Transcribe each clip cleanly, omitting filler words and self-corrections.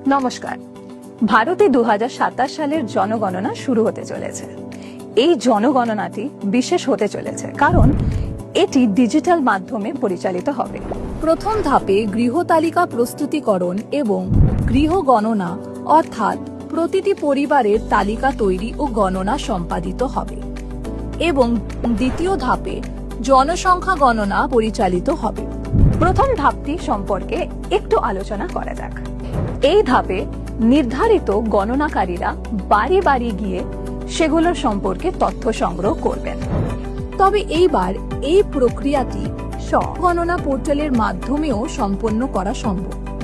নমস্কার। ভারতে 2027 সালের জনগণনা শুরু হতে চলেছে। এই জনগণনাটি বিশেষ হতে চলেছে কারণ এটি ডিজিটাল মাধ্যমে পরিচালিত হবে। প্রথম ধাপে গৃহতালিকা প্রস্তুতিকরণ এবং গৃহ গণনা অর্থাৎ প্রতিটি পরিবারের তালিকা তৈরি ও গণনা সম্পাদিত হবে এবং দ্বিতীয় ধাপে জনসংখ্যা গণনা পরিচালিত হবে। প্রথম ধাপটি সম্পর্কে একটু আলোচনা করা যাক। এই ধাপে নির্ধারিত গণনাকারীরা বাড়ি বাড়ি গিয়ে সেগুলোর সম্পর্কে তথ্য সংগ্রহ করবেন। তবে এইবার এই প্রক্রিয়াটি স্ব-গণনা পোর্টালের মাধ্যমেও সম্পন্ন করা সম্ভব।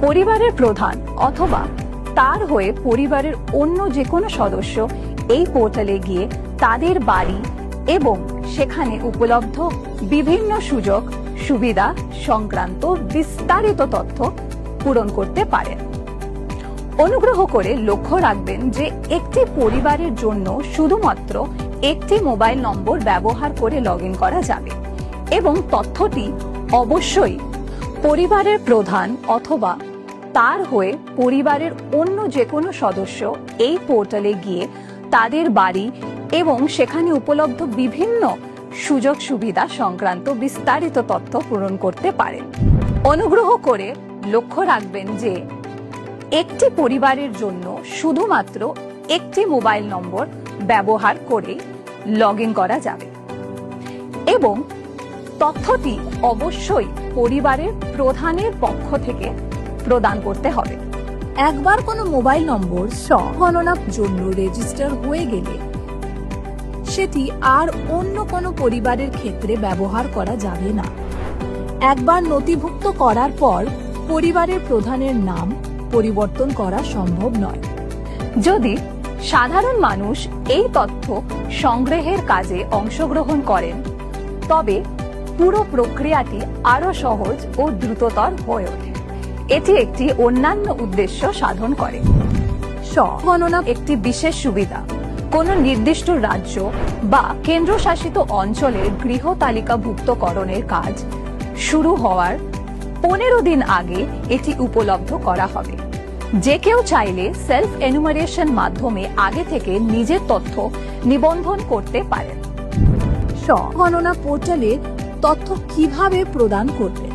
পরিবারের প্রধান অথবা তার হয়ে পরিবারের অন্য যে কোনো সদস্য এই পোর্টালে গিয়ে তাদের বাড়ি এবং সেখানে উপলব্ধ বিভিন্ন সুযোগ সুবিধা সংক্রান্ত বিস্তারিত তথ্য পূরণ করতে পারেন। অনুগ্রহ করে লক্ষ্য রাখবেন যে একটি পরিবারের জন্য শুধুমাত্র একটি মোবাইল নম্বর ব্যবহার করে লগইন করা যাবে এবং তথ্যটি অবশ্যই পরিবারের প্রধান অথবা তার হয়ে পরিবারের অন্য যে কোনো সদস্য এই পোর্টালে গিয়ে তাদের বাড়ি এবং সেখানে উপলব্ধ বিভিন্ন সুযোগ সুবিধা সংক্রান্ত বিস্তারিত তথ্য পূরণ করতে পারেন। অনুগ্রহ করে লক্ষ্য রাখবেন যে একটি পরিবারের জন্য শুধুমাত্র একটি মোবাইল নম্বর ব্যবহার করে লগইন করা যাবে এবং তথ্যটি অবশ্যই পরিবারের প্রধানের পক্ষ থেকে প্রদান করতে হবে। একবার কোনো মোবাইল নম্বর স্ব-গণনার জন্য রেজিস্টার হয়ে গেলে সেটি আর অন্য কোনো পরিবারের ক্ষেত্রে ব্যবহার করা যাবে না। একবার নথিভুক্ত করার পর পরিবারের প্রধানের নাম পরিবর্তন করা সম্ভব নয়। যদি সাধারণ মানুষ এই তথ্য সংগ্রহের কাজে অংশগ্রহণ করেন তবে পুরো প্রক্রিয়াটি আরো সহজ ও দ্রুততর হয়ে ওঠে। এটি একটি অন্যান্য উদ্দেশ্য সাধন করে। স্ব-গণনা একটি বিশেষ সুবিধা কোনো নির্দিষ্ট রাজ্য বা কেন্দ্রশাসিত অঞ্চলের গৃহ তালিকাভুক্তকরণের কাজ শুরু হওয়ার 15 দিন আগে এটি উপলব্ধ করা হবে। যে কেউ চাইলে সেলফ এনুমারেশন মাধ্যমে আগে থেকে নিজের তথ্য নিবন্ধন করতে পারেন। স্ব-গণনা পোর্টালে তথ্য কিভাবে প্রদান করবে?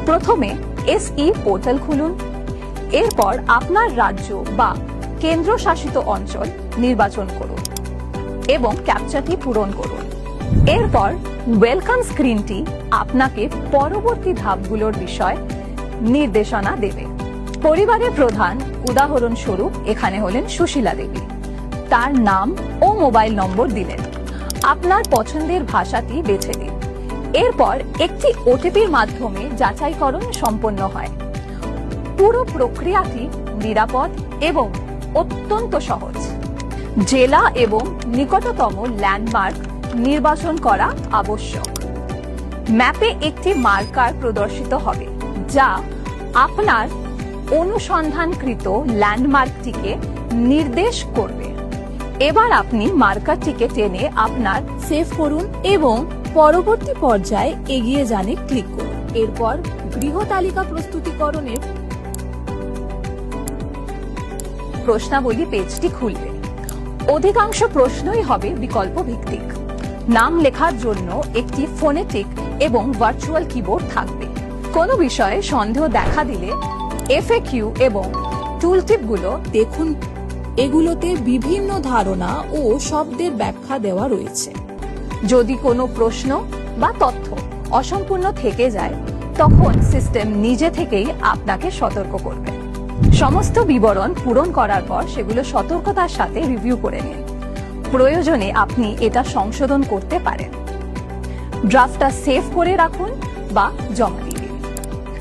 প্রথমে এসই পোর্টাল খুলুন। এরপর আপনার রাজ্য বা কেন্দ্রশাসিত অঞ্চল নির্বাচন করুন এবং ক্যাপচাটি পূরণ করুন। এরপর ওয়েলকাম স্ক্রিনটি আপনাকে পরবর্তী ধাপগুলোর বিষয় নির্দেশনা দেবে। পরিবারের প্রধান উদাহরণস্বরূপ এখানে হলেন সুশীলা দেবী। তার নাম ও মোবাইল নম্বর দিলেন। আপনার পছন্দের ভাষাটি বেছে দিন। এরপর একটি ওটিপির মাধ্যমে যাচাইকরণ সম্পন্ন হয়। পুরো প্রক্রিয়াটি নিরাপদ এবং অত্যন্ত সহজ। জেলা এবং নিকটতম ল্যান্ডমার্ক নির্বাচন করা আবশ্যক। ম্যাপে একটি মার্কার প্রদর্শিত হবে যা আপনার অনুসন্ধানকৃত ল্যান্ডমার্কটিকে নির্দেশ করবে। এবার আপনি মার্কারটিকে টেনে আপনার সেভ করুন এবং পরবর্তী পর্যায়ে এগিয়ে যানে ক্লিক করুন। এরপর গৃহ তালিকা প্রস্তুতিকরণের প্রশ্নাবলী পেজটি খুলবে। অধিকাংশ প্রশ্নই হবে বিকল্প ভিত্তিক। নাম লেখার জন্য একটি ফোনেটিক এবং ভার্চুয়াল কিবোর্ড থাকবে। কোনো বিষয়ে সন্দেহ দেখা দিলে এফএকিউ এবং টুলটিপগুলো দেখুন। এগুলোতে বিভিন্ন ধারণা ও শব্দের ব্যাখ্যা দেওয়া রয়েছে। যদি কোনো প্রশ্ন বা তথ্য অসম্পূর্ণ থেকে যায় তখন সিস্টেম নিজে থেকেই আপনাকে সতর্ক করবে। সমস্ত বিবরণ পূরণ করার পর সেগুলো সতর্কতার সাথে রিভিউ করে নিন। প্রয়োজনে আপনি এটা সংশোধন করতে পারেন। ড্রাফটটা সেভ করে রাখুন বা জমা দিয়ে দিন।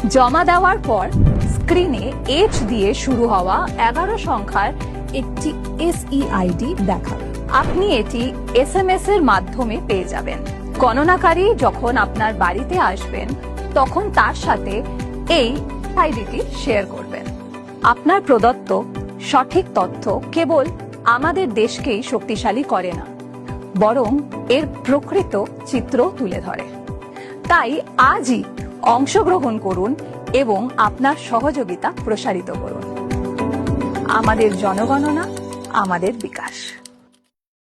জমা দেওয়ার পর স্ক্রিনে এইচ দিয়ে শুরু হওয়া 11 সংখ্যার একটি এসইআইডি দেখাবে। আপনি এটি এসএমএস এর মাধ্যমে পেয়ে যাবেন। গণনাকারী যখন আপনার বাড়িতে আসবেন তখন তার সাথে এই আইডিটি শেয়ার করবেন। আপনার প্রদত্ত সঠিক তথ্য কেবল আমাদের দেশকেই শক্তিশালী করে না, বরং এর প্রকৃত চিত্র তুলে ধরে। তাই আজই অংশগ্রহণ করুন এবং আপনার সহযোগিতা প্রসারিত করুন। আমাদের জনগণনা, আমাদের বিকাশ।